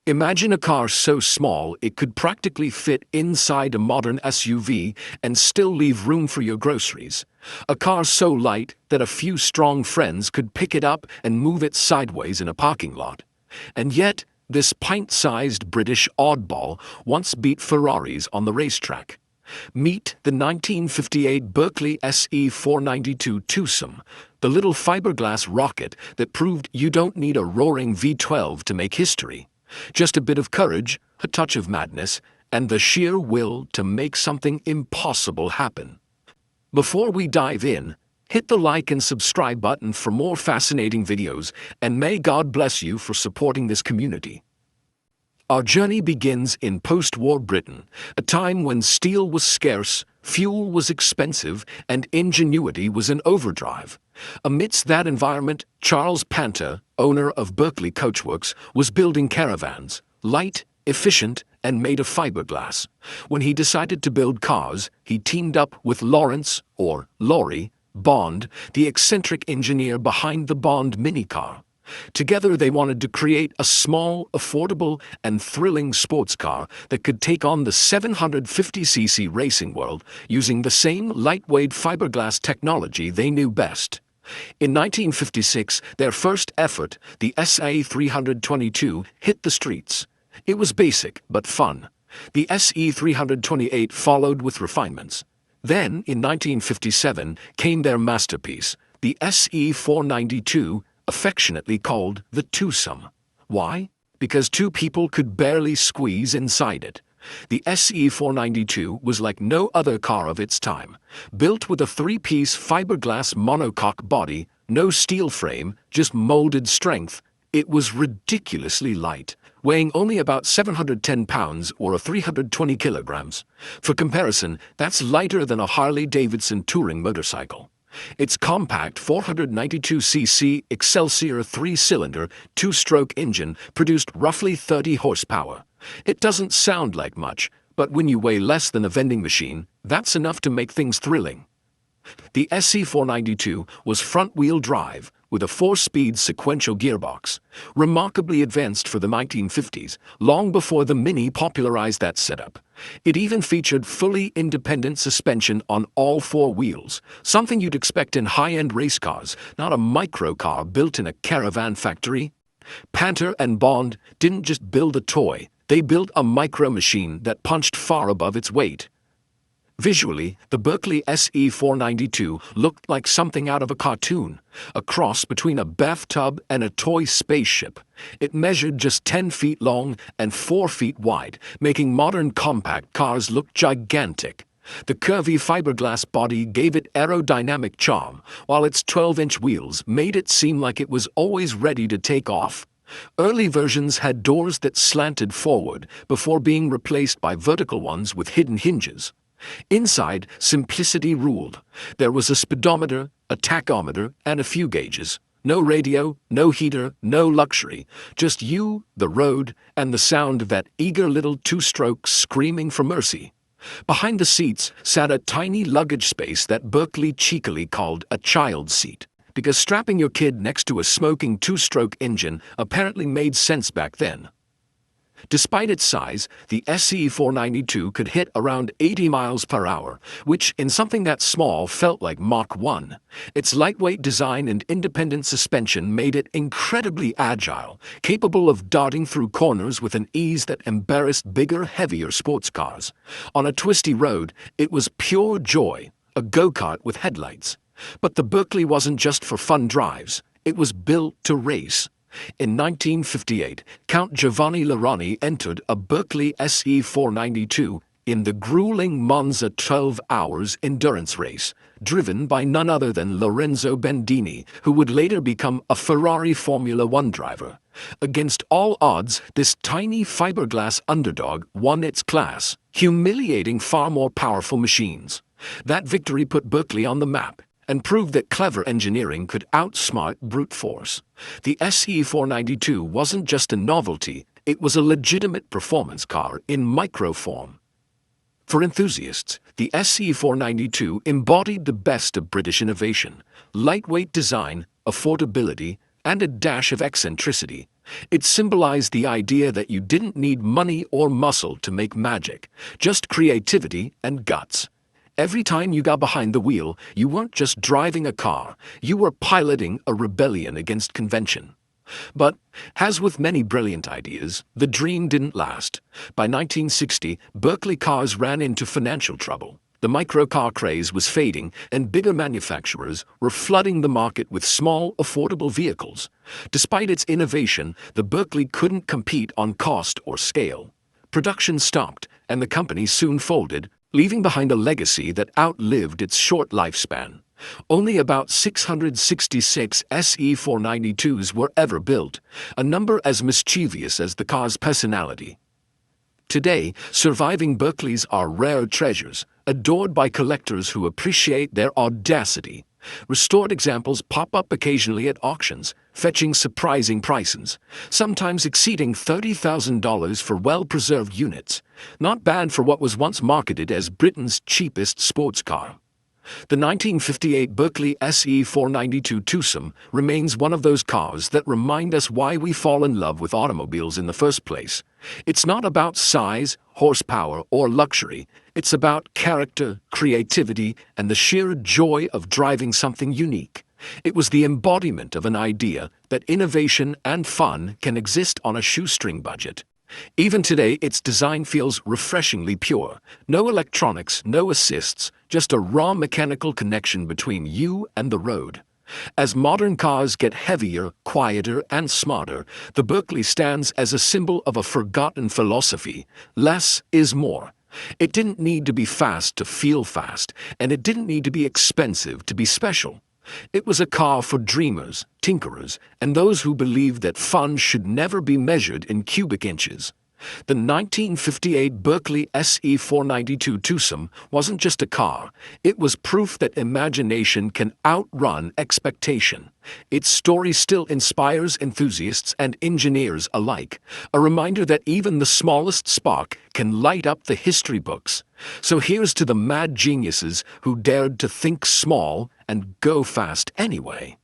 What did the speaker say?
Imagine a car so small it could practically fit inside a modern SUV and still leave room for your groceries. A car so light that a few strong friends could pick it up and move it sideways in a parking lot. And yet, this pint-sized British oddball once beat Ferraris on the racetrack. Meet the 1958 Berkeley SE492 Twosome, the little fiberglass rocket that proved you don't need a roaring V12 to make history. Just a bit of courage, a touch of madness, and the sheer will to make something impossible happen. Before we dive in, hit the like and subscribe button for more fascinating videos, and may God bless you for supporting this community. Our journey begins in post-war Britain, a time when steel was scarce, fuel was expensive, and ingenuity was in overdrive. Amidst that environment, Charles Panter, owner of Berkeley Coachworks, was building caravans, light, efficient, and made of fiberglass. When he decided to build cars, he teamed up with Lawrence, or Laurie, Bond, the eccentric engineer behind the Bond minicar. Together they wanted to create a small, affordable, and thrilling sports car that could take on the 750cc racing world using the same lightweight fiberglass technology they knew best. In 1956, their first effort, the SE492, hit the streets. It was basic but fun. The SE428 followed with refinements. Then, in 1957, came their masterpiece, the SE492, affectionately called the Twosome. Why? Because two people could barely squeeze inside it. The SE492 was like no other car of its time. Built with a three-piece fiberglass monocoque body, no steel frame, just molded strength, it was ridiculously light, weighing only about 710 pounds or 320 kilograms. For comparison, that's lighter than a Harley-Davidson touring motorcycle. Its compact 492cc Excelsior 3-cylinder, two-stroke engine produced roughly 30 horsepower. It doesn't sound like much, but when you weigh less than a vending machine, that's enough to make things thrilling. The SE492 was front-wheel drive with a 4-speed sequential gearbox, remarkably advanced for the 1950s, long before the Mini popularized that setup. It even featured fully independent suspension on all 4 wheels, something you'd expect in high-end race cars, not a microcar built in a caravan factory. Panter and Bond didn't just build a toy, they built a micro machine that punched far above its weight. Visually, the Berkeley SE492 looked like something out of a cartoon, a cross between a bathtub and a toy spaceship. It measured just 10 feet long and 4 feet wide, making modern compact cars look gigantic. The curvy fiberglass body gave it aerodynamic charm, while its 12-inch wheels made it seem like it was always ready to take off. Early versions had doors that slanted forward before being replaced by vertical ones with hidden hinges. Inside, simplicity ruled. There was a speedometer, a tachometer, and a few gauges. No radio, no heater, no luxury. Just you, the road, and the sound of that eager little two-stroke screaming for mercy. Behind the seats sat a tiny luggage space that Berkeley cheekily called a child seat, because strapping your kid next to a smoking two-stroke engine apparently made sense back then. Despite its size, the SE492 could hit around 80 miles per hour, which in something that small felt like Mach 1. Its lightweight design and independent suspension made it incredibly agile, capable of darting through corners with an ease that embarrassed bigger, heavier sports cars. On a twisty road, it was pure joy, a go-kart with headlights. But the Berkeley wasn't just for fun drives, it was built to race. In 1958, Count Giovanni Laurani entered a Berkeley SE492 in the grueling Monza 12 Hours endurance race, driven by none other than Lorenzo Bendini, who would later become a Ferrari Formula One driver. Against all odds, this tiny fiberglass underdog won its class, humiliating far more powerful machines. That victory put Berkeley on the map and proved that clever engineering could outsmart brute force. The SE492 wasn't just a novelty, it was a legitimate performance car in micro form. For enthusiasts, the SE492 embodied the best of British innovation: lightweight design, affordability, and a dash of eccentricity. It symbolized the idea that you didn't need money or muscle to make magic, just creativity and guts. Every time you got behind the wheel, you weren't just driving a car, you were piloting a rebellion against convention. But, as with many brilliant ideas, the dream didn't last. By 1960, Berkeley cars ran into financial trouble. The microcar craze was fading, and bigger manufacturers were flooding the market with small, affordable vehicles. Despite its innovation, the Berkeley couldn't compete on cost or scale. Production stopped, and the company soon folded, leaving behind a legacy that outlived its short lifespan. Only about 666 SE492s were ever built, a number as mischievous as the car's personality. Today, surviving Berkeleys are rare treasures, adored by collectors who appreciate their audacity. Restored examples pop up occasionally at auctions, fetching surprising prices, sometimes exceeding $30,000 for well-preserved units. Not bad for what was once marketed as Britain's cheapest sports car. The 1958 Berkeley SE492 Twosome remains one of those cars that remind us why we fall in love with automobiles in the first place. It's not about size, horsepower, or luxury. It's about character, creativity, and the sheer joy of driving something unique. It was the embodiment of an idea that innovation and fun can exist on a shoestring budget. Even today, its design feels refreshingly pure. No electronics, no assists, just a raw mechanical connection between you and the road. As modern cars get heavier, quieter, and smarter, the Berkeley stands as a symbol of a forgotten philosophy: less is more. It didn't need to be fast to feel fast, and it didn't need to be expensive to be special. It was a car for dreamers, tinkerers, and those who believed that fun should never be measured in cubic inches. The 1958 Berkeley SE492 Twosome wasn't just a car, it was proof that imagination can outrun expectation. Its story still inspires enthusiasts and engineers alike, a reminder that even the smallest spark can light up the history books. So here's to the mad geniuses who dared to think small and go fast anyway.